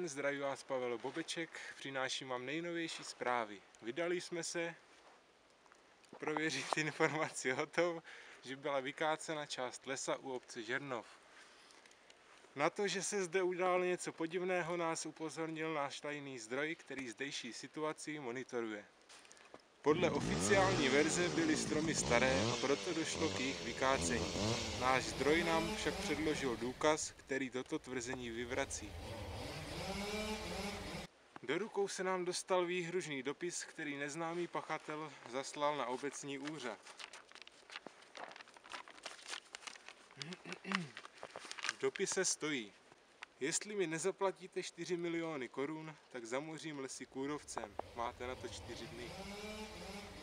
den, zdraví vás Pavel Bobeček, přináším vám nejnovější zprávy. Vydali jsme se prověřit informaci o tom, že byla vykácena část lesa u obce Žernov. Na to, že se zde událo něco podivného, nás upozornil náš tajný zdroj, který zdejší situaci monitoruje. Podle oficiální verze byly stromy staré a proto došlo k jejich vykácení. Náš zdroj nám však předložil důkaz, který toto tvrzení vyvrací. Do rukou se nám dostal výhružný dopis, který neznámý pachatel zaslal na obecní úřad. V dopise stojí: jestli mi nezaplatíte 4 miliony korun, tak zamořím lesy kůrovcem. Máte na to 4 dny.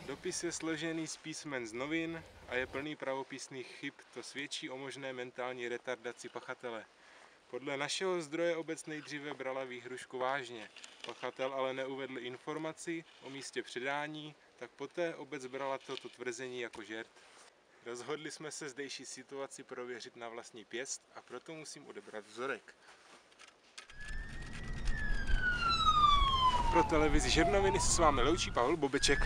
Dopis je složený z písmen z novin a je plný pravopisných chyb. To svědčí o možné mentální retardaci pachatele. Podle našeho zdroje obec nejdříve brala výhružku vážně. Pachatel ale neuvedl informaci o místě předání, tak poté obec brala toto tvrzení jako žert. Rozhodli jsme se zdejší situaci prověřit na vlastní pěst a proto musím odebrat vzorek. Pro televizi Žernoviny se s vámi loučí Pavel Bobeček.